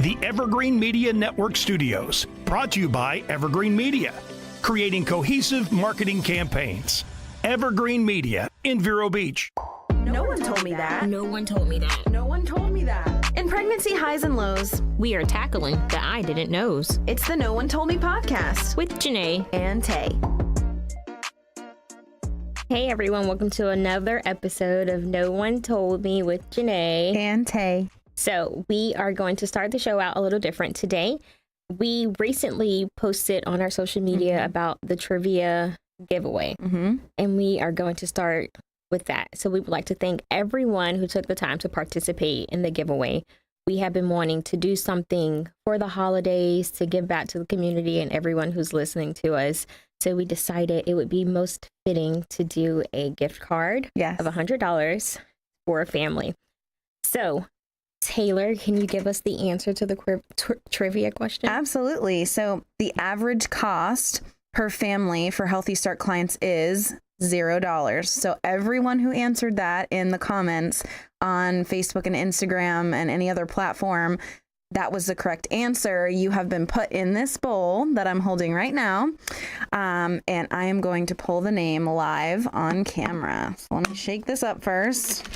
the Evergreen Media Network Studios, brought to you by Evergreen Media, creating cohesive marketing campaigns. Evergreen Media in Vero Beach. No one told me that. No one told me that. No one told me that. In pregnancy highs and lows, We are tackling the I didn't knows it's the No One Told Me podcast with Janay and Tay. Hey everyone, welcome to another episode of No One Told Me with Janay And Tay. So we are going to start the show out a little different today. We recently posted on our social media about the trivia giveaway, and we are going to start with that. So we would like to thank everyone who took the time to participate in the giveaway. We have been wanting to do something for the holidays to give back to the community and everyone who's listening to us. So we decided it would be most fitting to do a gift card of $100 for a family. So Taylor, can you give us the answer to the trivia question? Absolutely. So the average cost per family for Healthy Start clients is $0. So everyone who answered that in the comments on Facebook and Instagram and any other platform, that was the correct answer. You have been put in this bowl that I'm holding right now. And I am going to pull the name live on camera. So let me shake this up first.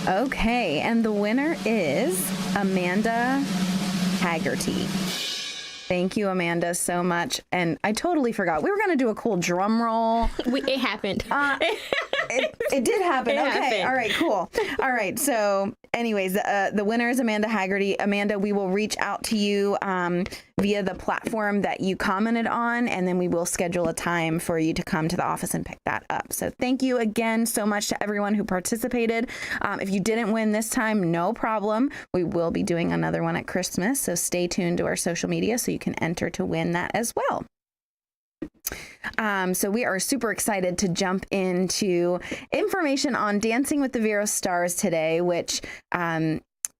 Okay, and the winner is Amanda Haggerty. Thank you, Amanda, so much. And I totally forgot. We were going to do a cool drum roll. It happened. It did happen. Okay. Happened. All right, cool. All right. So anyways, the winner is Amanda Haggerty. Amanda, we will reach out to you via the platform that you commented on, and then we will schedule a time for you to come to the office and pick that up. So thank you again so much to everyone who participated. If you didn't win this time, no problem. We will be doing another one at Christmas. So stay tuned to our social media so you can enter to win that as well. So we are super excited to jump into information on Dancing with the Vero Stars today, which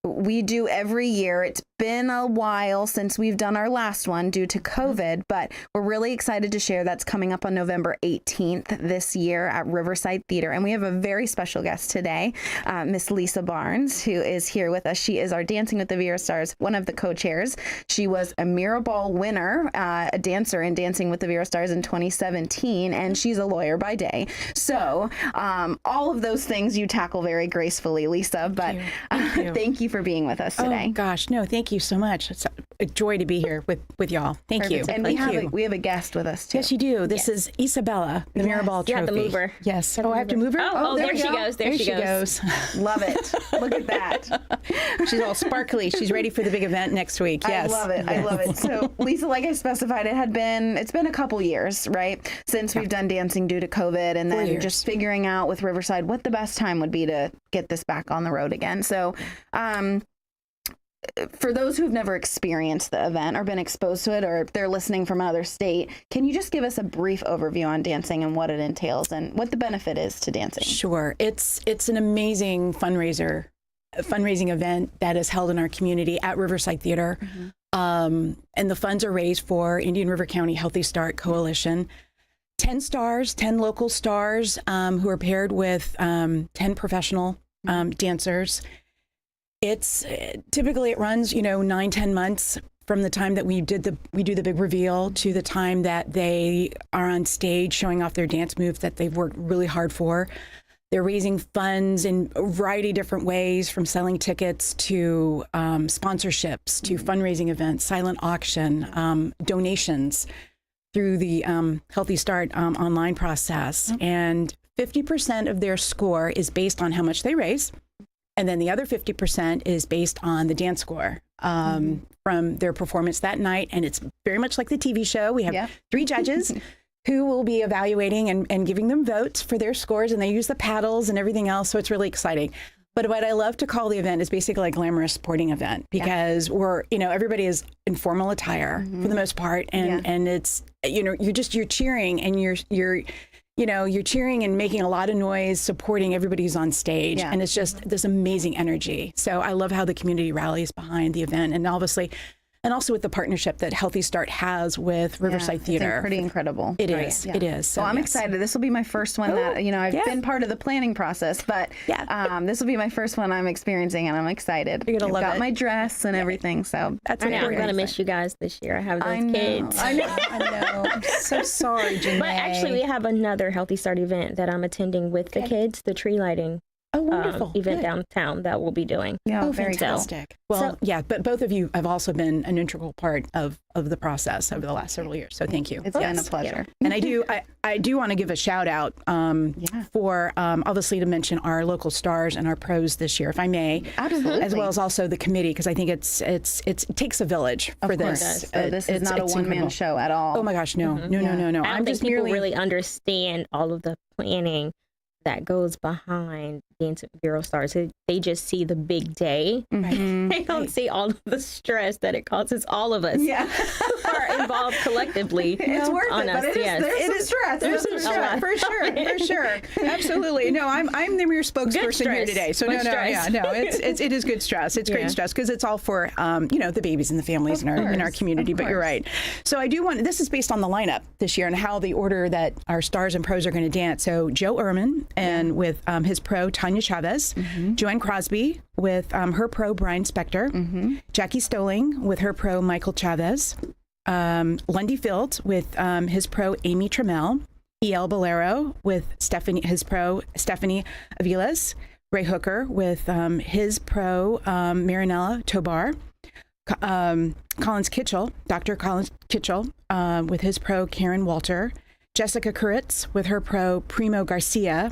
we do every year. It's been a while since we've done our last one due to COVID, but we're really excited to share that's coming up on November 18th this year at Riverside Theater. And we have a very special guest today, Miss Lisa Barnes, who is here with us. She is our Dancing with the Vero Stars, one of the co-chairs. She was a Mirror Ball winner, a dancer in Dancing with the Vero Stars in 2017, and she's a lawyer by day. So all of those things you tackle very gracefully, Lisa, but thank you for being with us today. Oh gosh, no, thank you so much. It's a joy to be here with y'all. Thank you. And we have a guest with us too. Yes, you do. This is Isabella, the Mirror Ball Trophy. Yeah, the mover. Yes. Oh, I have to move her? Oh, there she goes. There she goes. Love it. Look at that. She's all sparkly. She's ready for the big event next week. Yes. I love it. I love it. So Lisa, like I specified, it's been a couple years, right, since we've done dancing due to COVID, and then just figuring out with Riverside what the best time would be to get this back on the road again. So for those who've never experienced the event or been exposed to it, or if they're listening from another state, can you just give us a brief overview on dancing and what it entails and what the benefit is to dancing? Sure. It's an amazing fundraising event that is held in our community at Riverside Theater. And the funds are raised for Indian River County Healthy Start Coalition. 10 stars, 10 local stars who are paired with 10 professional dancers. It's typically it runs, 9-10 months from the time that we do the big reveal to the time that they are on stage showing off their dance moves that they've worked really hard for. They're raising funds in a variety of different ways, from selling tickets to sponsorships to fundraising events, silent auction, donations through the Healthy Start online process. And 50% of their score is based on how much they raise. And then the other 50% is based on the dance score from their performance that night. And it's very much like the TV show. We have 3 judges who will be evaluating and giving them votes for their scores. And they use the paddles and everything else. So it's really exciting. But what I love to call the event is basically a glamorous sporting event, because we're, everybody is in formal attire for the most part. And it's, you're cheering and you're cheering and making a lot of noise, supporting everybody who's on stage. And it's just this amazing energy. So I love how the community rallies behind the event. And obviously and also with the partnership that Healthy Start has with Riverside Theater. It's pretty incredible. It is. Yeah. It is. So, Well, I'm yes. excited. This will be my first one that, I've been part of the planning process, but this will be my first one I'm experiencing, and I'm excited. You're going to love it. I've got my dress and everything, so That's I know I'm important. going to miss you guys this year. I have those kids. I know. I know. I'm so sorry, Janay. But actually, we have another Healthy Start event that I'm attending with the kids, the tree lighting wonderful. event Good. downtown that we'll be doing. Yeah, Very fantastic. Well, but both of you have also been an integral part of the process over the last several years. So thank you. It's been a pleasure. And I do want to give a shout out for obviously to mention our local stars and our pros this year, if I may. Absolutely. As well as also the committee, because I think it takes a village for this. So this is not a one-man show at all. Oh my gosh, no. Mm-hmm. No. I don't think people really understand all of the planning that goes behind Dance with Vero Stars. They just see the big day. Mm-hmm. They don't see all of the stress that it causes all of us who are involved collectively. It's worth on it, us. but there's some stress. There's some stress, for sure. Absolutely. No, I'm the mere spokesperson here today. So it is good stress. It's great stress because it's all for the babies and the families in our community. But you're right. So I do want. This is based on the lineup this year and how the order that our stars and pros are going to dance. So Joe Ehrman and with his pro Tanya Chavez, Joanne Crosby with her pro Brian Spector, Jackie Stoling with her pro Michael Chavez, Lundy Fields with his pro Amy Trammell, E.L. Bolero with his pro Stephanie Aviles, Ray Hooker with his pro Marinella Tobar, Collins Kitchell, Dr. Collins Kitchell with his pro Karen Walter, Jessica Kuritz with her pro Primo Garcia,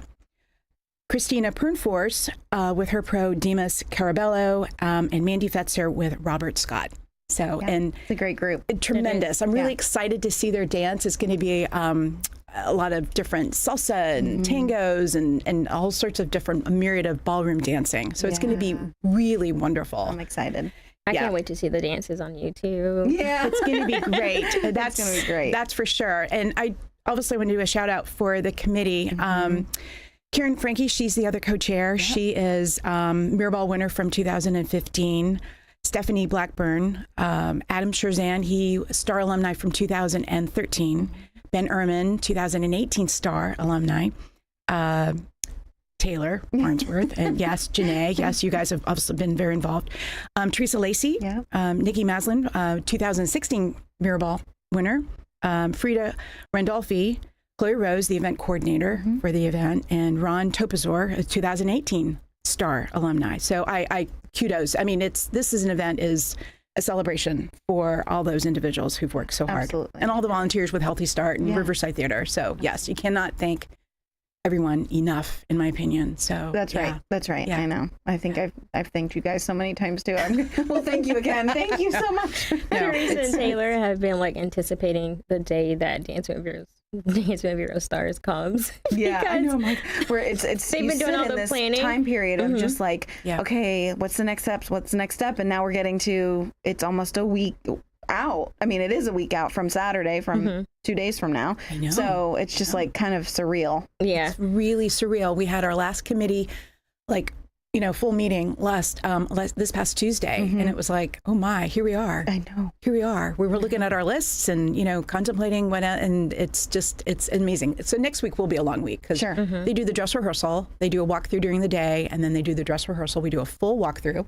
Christina Prunforce with her pro Dimas Carabello, and Mandy Fetzer with Robert Scott. So, and it's a great group. Tremendous. I'm really excited to see their dance. It's going to be a lot of different salsa and tangos and all sorts of different, a myriad of ballroom dancing. So it's going to be really wonderful. I'm excited. I can't wait to see the dances on YouTube. Yeah. It's going to be great. That's going to be great. That's for sure. And I obviously want to do a shout out for the committee. Karen Frankie, she's the other co-chair. She is Mirrorball winner from 2015. Stephanie Blackburn, Adam Sherzan, he star alumni from 2013. Ben Ehrman, 2018 star alumni. Taylor Farnsworth, and yes, Janay. Yes, you guys have obviously been very involved. Teresa Lacey, Nikki Maslin, 2016 Mirrorball winner. Frida Randolfi, Chloe Rose, the event coordinator for the event, and Ron Topazor, a 2018 star alumni. So I kudos. I mean, this is an event is a celebration for all those individuals who've worked so hard. Absolutely. And all the volunteers with Healthy Start and Riverside Theater. So yes, you cannot thank everyone enough, in my opinion. So that's right. That's right. Yeah. I know. I think I've thanked you guys so many times too. Well, thank you again. Thank you so much. Teresa and Taylor have been anticipating the day that Dance with Vero Stars comes. Yeah, I know. I'm like, it's they've been doing all the planning time period of just okay, what's the next steps? What's the next step? And now we're getting to it's almost a week out. I mean, it is a week out from Saturday, from 2 days from now. I know. So it's just kind of surreal. Yeah, it's really surreal. We had our last committee, full meeting this past Tuesday, and it was like, oh my, here we are. I know. Here we are. We were looking at our lists and contemplating and it's amazing. So next week will be a long week because they do the dress rehearsal, they do a walkthrough during the day, and then they do the dress rehearsal. We do a full walkthrough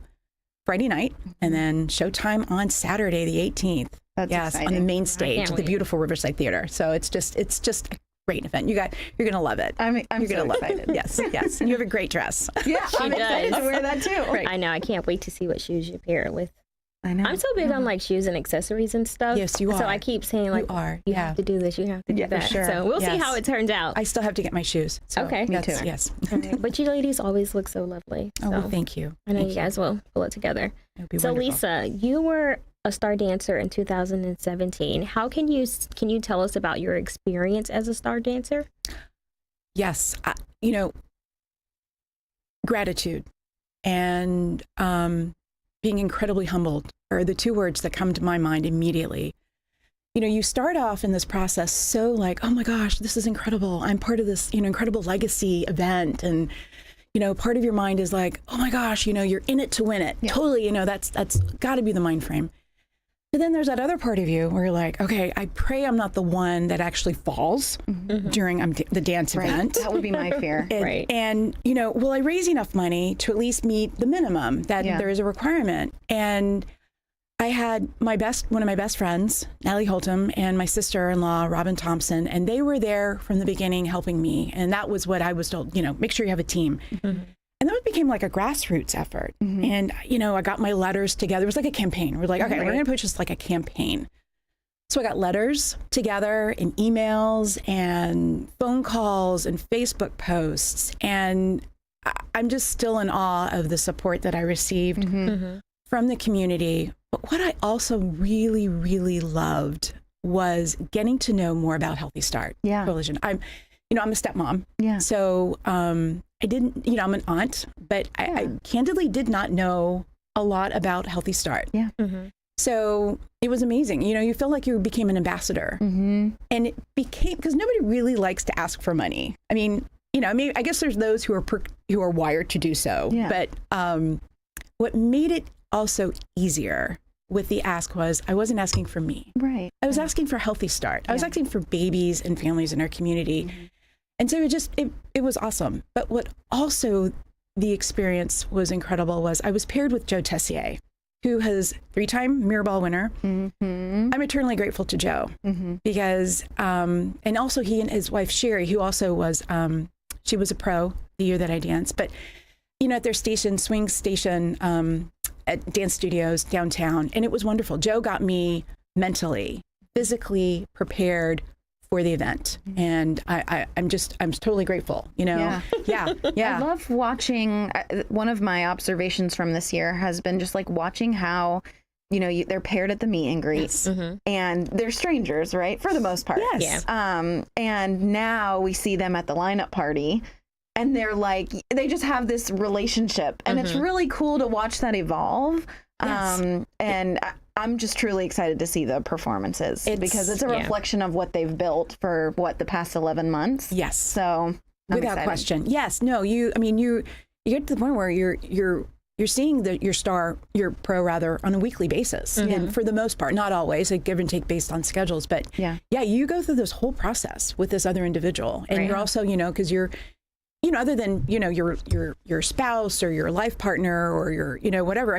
Friday night, and then showtime on Saturday the 18th. That's exciting. On the main stage at the beautiful Riverside Theater. So it's just a great event. You're gonna love it. I'm you're so gonna love excited. it. Yes. And you have a great dress. Yeah, I'm excited to wear that too. Right. I know. I can't wait to see what shoes you pair it with. I know. I'm so big on shoes and accessories and stuff. Yes, you are. So I keep saying you have to do this, you have to do that. For sure. So we'll see how it turns out. I still have to get my shoes. So okay. Me too. Yes. But you ladies always look so lovely. So. Oh, well, thank you. I know you guys will pull it together. It'll be so wonderful. Lisa, you were a star dancer in 2017. How can you tell us about your experience as a star dancer? Yes. Gratitude and being incredibly humbled are the two words that come to my mind immediately. You start off in this process so oh my gosh, this is incredible. I'm part of this, incredible legacy event. And, part of your mind is oh my gosh, you're in it to win it. Yeah. Totally, that's got to be the mind frame. But then there's that other part of you where you're like, okay, I pray I'm not the one that actually falls during the dance event. That would be my fear. Right. And, will I raise enough money to at least meet the minimum that there is a requirement? And I had one of my best friends, Natalie Holtum, and my sister-in-law, Robin Thompson, and they were there from the beginning helping me. And that was what I was told, make sure you have a team. And that became like a grassroots effort. And, I got my letters together. It was like a campaign. We're like, okay, we're going to push this like a campaign. So I got letters together and emails and phone calls and Facebook posts. And I'm just still in awe of the support that I received from the community. But what I also really, really loved was getting to know more about Healthy Start Coalition. I'm a stepmom. Yeah. So I didn't, I'm an aunt, but I candidly did not know a lot about Healthy Start. Yeah. So it was amazing. You feel like you became an ambassador. And it became, because nobody really likes to ask for money. I mean, I guess there's those who are wired to do so. Yeah. But what made it also easier with the ask was I wasn't asking for me. Right. I was asking for Healthy Start. I was asking for babies and families in our community. And so it was awesome. But what also the experience was incredible was I was paired with Joe Tessier, who has 3-time Mirrorball winner. I'm eternally grateful to Joe because, and also he and his wife Sherry, who also was, she was a pro the year that I danced, but at their station, Swing Station, at dance studios downtown. And it was wonderful. Joe got me mentally, physically prepared for the event. And I'm totally grateful, Yeah. I love watching, one of my observations from this year has been just like watching how, they're paired at the meet and greets and they're strangers, right? For the most part. Yes. Yeah. And now we see them at the lineup party. And they're like, they just have this relationship. And it's really cool to watch that evolve. Yes. And I'm just truly excited to see the performances because it's a reflection of what they've built for the past 11 months. Yes. So without question. Yes. No, you get to the point where you're seeing your pro rather on a weekly basis. And for the most part, not always, a give and take based on schedules, but you go through this whole process with this other individual. And you're also, because you're, other than, your spouse or your life partner or your, whatever,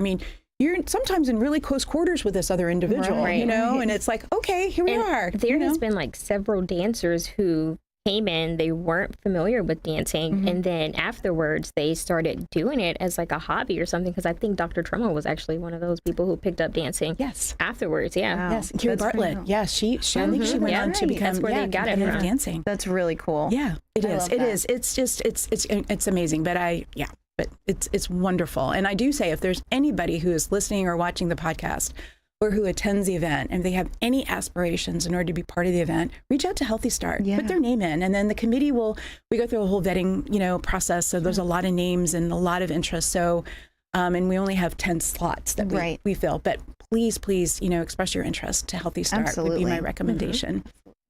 you're sometimes in really close quarters with this other individual, and it's like, okay, here we are. There has been like several dancers who came in, they weren't familiar with dancing, and then afterwards they started doing it as like a hobby or something, because I think Dr. Trummer was actually one of those people who picked up dancing afterwards. Wow. Yes, Kira Bartlett. Yeah, she I think she went on to become that's where they got it from. Dancing. That's really cool. Yeah, it is. It's just it's amazing. But it's wonderful. And I do say, if there's anybody who is listening or watching the podcast or who attends the event and they have any aspirations in order to be part of the event, reach out to Healthy Start, put their name in, and then the committee we go through a whole vetting, process. So there's a lot of names and a lot of interest. So, and we only have 10 slots that we fill, but please, express your interest to Healthy Start. Absolutely. Would be my recommendation.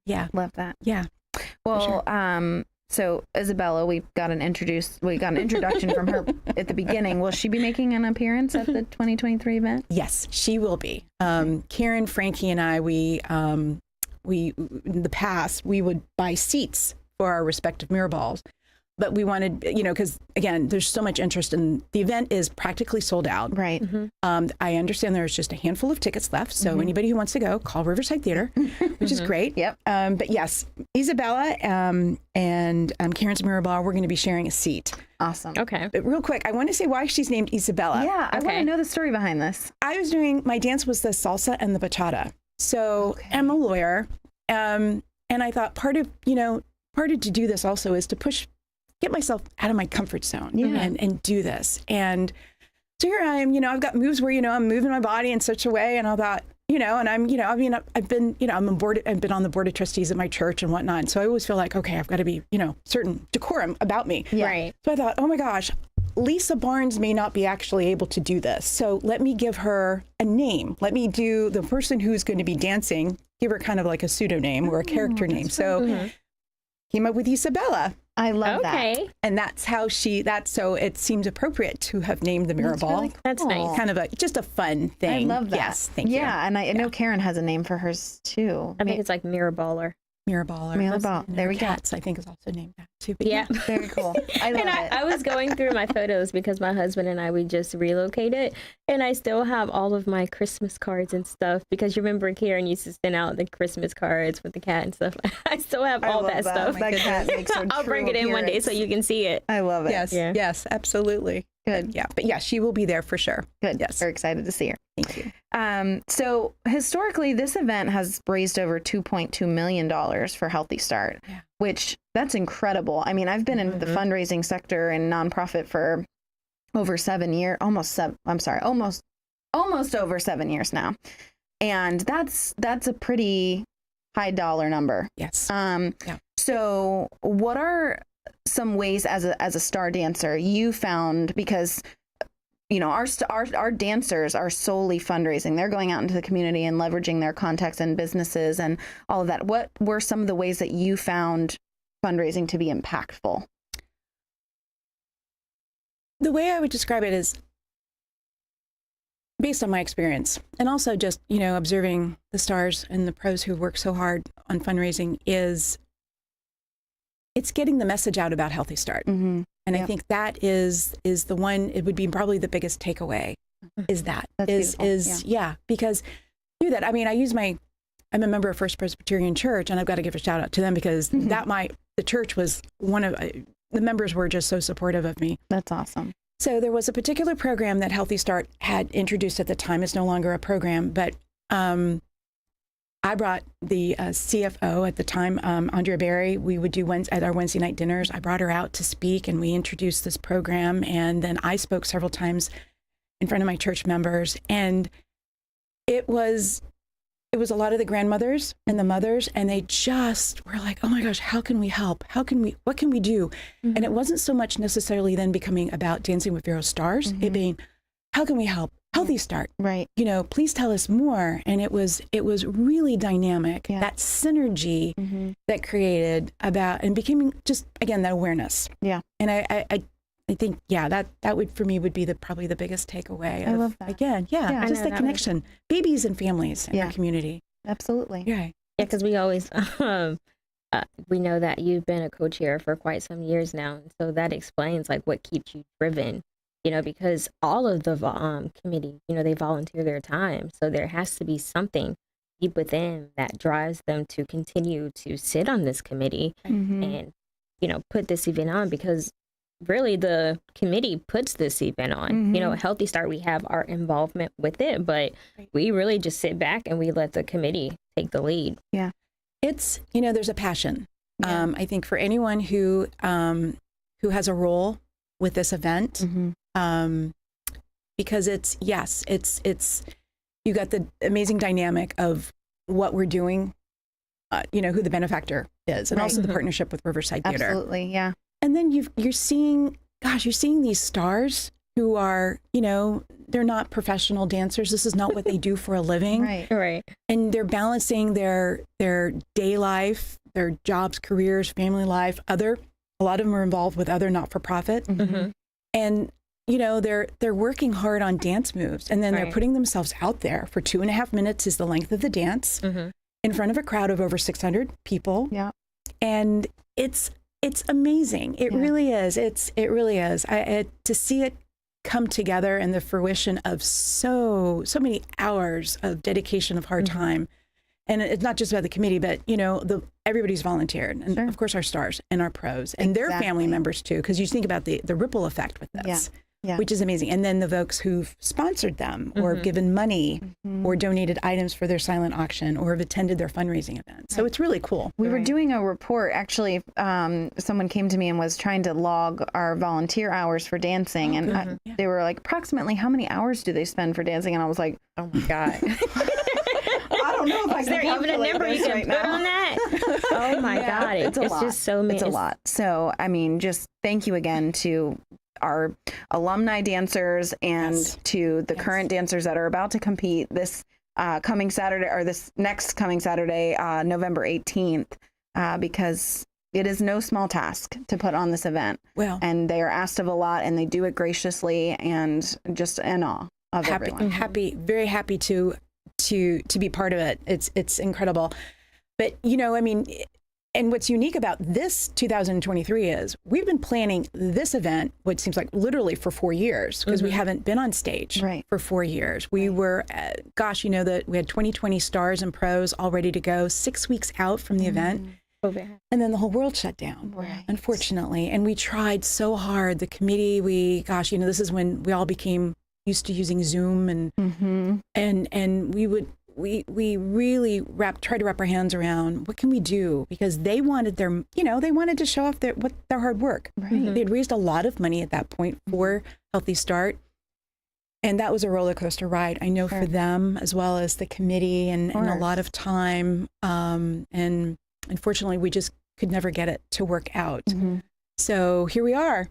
Yeah. Love that. Yeah. Well, sure. So Isabella, we got an introduction from her at the beginning. Will she be making an appearance at the 2023 event? Yes, she will be. Karen, Frankie, and I, we in the past, we would buy seats for our respective Mirrorballs. But we wanted, because again, there's so much interest in the event is practically sold out. Right. I understand there's just a handful of tickets left. So anybody who wants to go, call Riverside Theater, which is great. Yep. But yes, Isabella and Karen's Mirrorball, we're going to be sharing a seat. Awesome. Okay. But real quick, I want to say why she's named Isabella. Yeah, I want to know the story behind this. My dance was the salsa and the bachata. So I'm a lawyer. And I thought part of to do this also is to get myself out of my comfort zone and do this. And so here I am, I've got moves where, I'm moving my body in such a way. And I thought, and I'm, I've been, I've been on the board of trustees at my church and whatnot. And so I always feel like, okay, I've got to be, certain decorum about me. Yeah. Right. So I thought, oh my gosh, Lisa Barnes may not be actually able to do this. So let me give her a name. Let me do the person who's going to be dancing, give her kind of like a pseudonym or a character name. So came up with Isabella. I love Okay. And that's how so it seems appropriate to have named the mirror ball. really That's nice. Kind of just a fun thing. I love that. Yes, thank you. Yeah, and I know Karen has a name for hers too. I think it's like mirror baller. Mirror ball. Mirror ball. There we go. Cats, I think, is also named that too. But Yeah. Very cool. I love And it. I was going through my photos because my husband and I, we just relocated, and I still have all of my Christmas cards and stuff because you remember Karen used to send out the Christmas cards with the cat and stuff. I still have all love that stuff. That cat makes a I'll true bring it in one day so appearance. you can see it. I love it. Yes, Yeah. yes, absolutely. Good. Yeah, but yeah, she will be there for sure. Good. Yes. We're excited to see her. Thank you. So historically, this event has raised over $2.2 million for Healthy Start, which that's incredible. I mean, I've been in the fundraising sector and nonprofit for over 7 years, almost over 7 years now. And that's a pretty high dollar number. Yes. So what are some ways as a star dancer you found, because you know, our dancers are solely fundraising. They're going out into the community and leveraging their contacts and businesses and all of that. What were some of the ways that you found fundraising to be impactful? The way I would describe it is based on my experience and also just, you know, observing the stars and the pros who work so hard on fundraising is it's getting the message out about Healthy Start. Mm-hmm. And I think that is the one, it would be probably the biggest takeaway is that. That's beautiful. Because through that, I mean, I'm a member of First Presbyterian Church, and I've got to give a shout out to them because the church was the members were just so supportive of me. That's awesome. So there was a particular program that Healthy Start had introduced at the time. It's no longer a program, but I brought the CFO at the time, Andrea Berry. We would do at our Wednesday night dinners. I brought her out to speak, and we introduced this program. And then I spoke several times in front of my church members, and it was a lot of the grandmothers and the mothers, and they just were like, "Oh my gosh, how can we help? What can we do?" And it wasn't so much necessarily then becoming about Dancing with Vero Stars. It being, how can we help? Healthy Start. Right. You know, please tell us more. And it was really dynamic. Yeah. That synergy that created and became just, again, that awareness. Yeah. And I think, that would, for me, would be probably the biggest takeaway. I love that. Again, Yeah. just that connection. Babies and families in our community. Absolutely. Yeah. Yeah, because we always, we know that you've been a co-chair for quite some years now. And so that explains like what keeps you driven, you know, because all of the committee, you know, they volunteer their time. So there has to be something deep within that drives them to continue to sit on this committee and, you know, put this event on, because really the committee puts this event on. You know, Healthy Start, we have our involvement with it, but we really just sit back and we let the committee take the lead. Yeah. It's, you know, there's a passion. I think for anyone who has a role with this event, because it's you got the amazing dynamic of what we're doing, you know, who the benefactor is, and also the partnership with Riverside Theater. Absolutely. Yeah. And then you're seeing these stars who are, you know, they're not professional dancers. This is not what they do for a living. Right. And they're balancing their day life, their jobs, careers, family life, a lot of them are involved with other not-for-profit. And, you know, they're working hard on dance moves, and then they're putting themselves out there for 2.5 minutes is the length of the dance in front of a crowd of over 600 people. Yeah. And it's amazing. It really is. It really is. To see it come together and the fruition of so many hours of dedication, of hard time. And it's not just about the committee, but, you know, everybody's volunteered. And of course our stars and our pros and their family members too, because you think about the ripple effect with this, which is amazing. And then the folks who've sponsored them or given money or donated items for their silent auction or have attended their fundraising events. So it's really cool. We were doing a report, actually, someone came to me and was trying to log our volunteer hours for dancing. And they were like, approximately how many hours do they spend for dancing? And I was like, oh my God. I don't know if I Is there even a number you can put on that? Oh my God. It's a lot. Just so many. It's a lot. So, I mean, just thank you again to our alumni dancers and to the current dancers that are about to compete this coming Saturday, or this next coming Saturday, November 18th, because it is no small task to put on this event. Well, And they are asked of a lot, and they do it graciously, and just in awe of everyone. very happy to be part of it. It's incredible. But, you know, I mean, and what's unique about this 2023 is we've been planning this event, what seems like literally for 4 years, because we haven't been on stage for 4 years. We were, you know, that we had 2020 stars and pros all ready to go 6 weeks out from the event. And then the whole world shut down, unfortunately. And we tried so hard. The committee, you know, this is when we all became used to using Zoom, and we really tried to wrap our hands around what can we do, because they wanted they wanted to show off their hard work. They had raised a lot of money at that point for Healthy Start, and that was a roller coaster ride. I know for them as well as the committee, and a lot of time. And unfortunately, we just could never get it to work out. So here we are.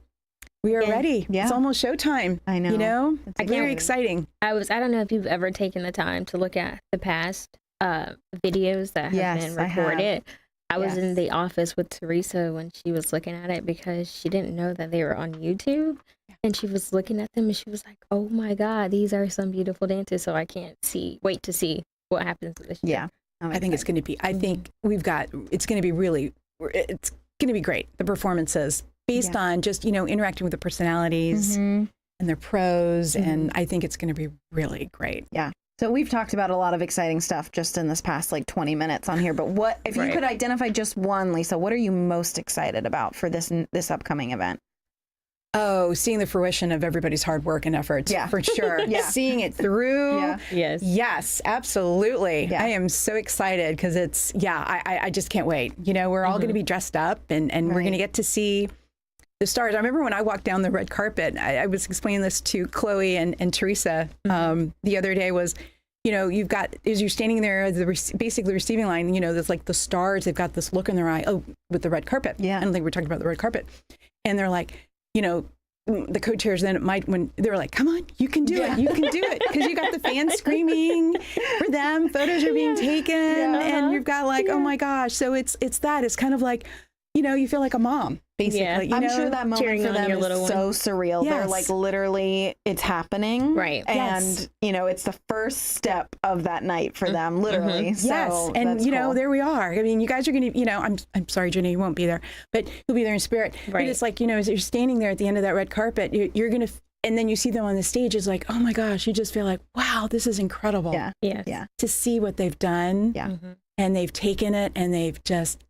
We are ready. Yeah. It's almost showtime. I know. You know, it's very exciting. I don't know if you've ever taken the time to look at the past videos that have been recorded. I was in the office with Teresa when she was looking at it, because she didn't know that they were on YouTube. And she was looking at them and she was like, oh my God, these are some beautiful dances. So I can't wait to see what happens this year. Yeah. I think it's going to be, it's going to be it's going to be great. The performances based on just, you know, interacting with the personalities and their pros. And I think it's going to be really great. Yeah. So we've talked about a lot of exciting stuff just in this past 20 minutes on here. But what, if you could identify just one, Lisa, what are you most excited about for this upcoming event? Oh, seeing the fruition of everybody's hard work and efforts, for sure. Seeing it through. Yes, absolutely. I am so excited because it's, I just can't wait. You know, we're all going to be dressed up and we're going to get to see the stars. I remember when I walked down the red carpet, I was explaining this to Chloe and Teresa the other day, was, you know, you've got, as you're standing there, basically receiving line, you know, there's like the stars, they've got this look in their eye, with the red carpet. I don't think we're talking about the red carpet. And they're like, you know, the co-chairs then when they were like, come on, you can do it. You can do it. Because you got the fans screaming for them. Photos are being taken. And you've got oh my gosh. So it's kind of like, you know, you feel like a mom, basically. You I'm know? sure that moment for them is so surreal. They're like, literally, it's happening. Right. And, you know, it's the first step of that night for them, literally. So and, you know, there we are. I mean, you guys are going to, you know, I'm sorry, Janay, you won't be there, but you'll be there in spirit. But it's like, you know, as you're standing there at the end of that red carpet, you're going to, and then you see them on the stage, it's like, oh my gosh, you just feel like, wow, this is incredible. To see what they've done. And they've taken it and they've just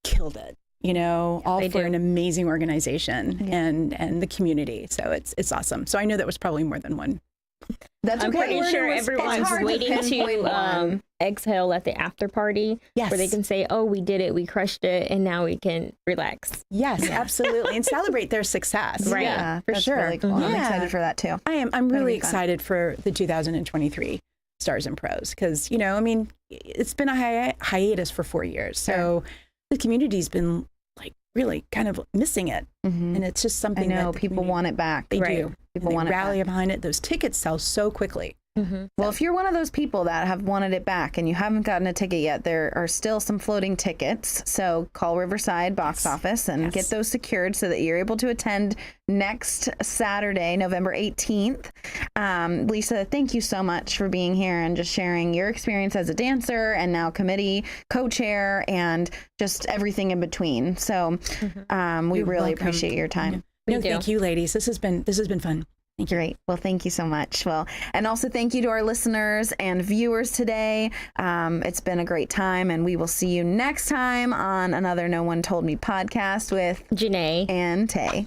killed it. You know, all for an amazing organization and the community. So it's awesome. So I know that was probably more than one. That's I'm pretty sure everyone's waiting to exhale at the after party, where they can say, "Oh, we did it, we crushed it, and now we can relax." Yes, absolutely, and celebrate their success. Right, yeah, for sure. Really cool. I'm excited for that too. I'm really excited for the 2023 Stars and Pros, because, you know, I mean, it's been a hiatus for 4 years, so the community's been really kind of missing it. And it's just something that people want it back. They do. People want to rally behind it. Those tickets sell so quickly. Well, if you're one of those people that have wanted it back and you haven't gotten a ticket yet, there are still some floating tickets. So call Riverside box office and get those secured so that you're able to attend next Saturday, November 18th. Lisa, thank you so much for being here and just sharing your experience as a dancer and now committee co-chair and just everything in between. So we really appreciate your time. Thank you, ladies. This has been fun. Great. Well, thank you so much. Well, and also thank you to our listeners and viewers today. It's been a great time, and we will see you next time on another No One Told Me podcast with Janay and Tay.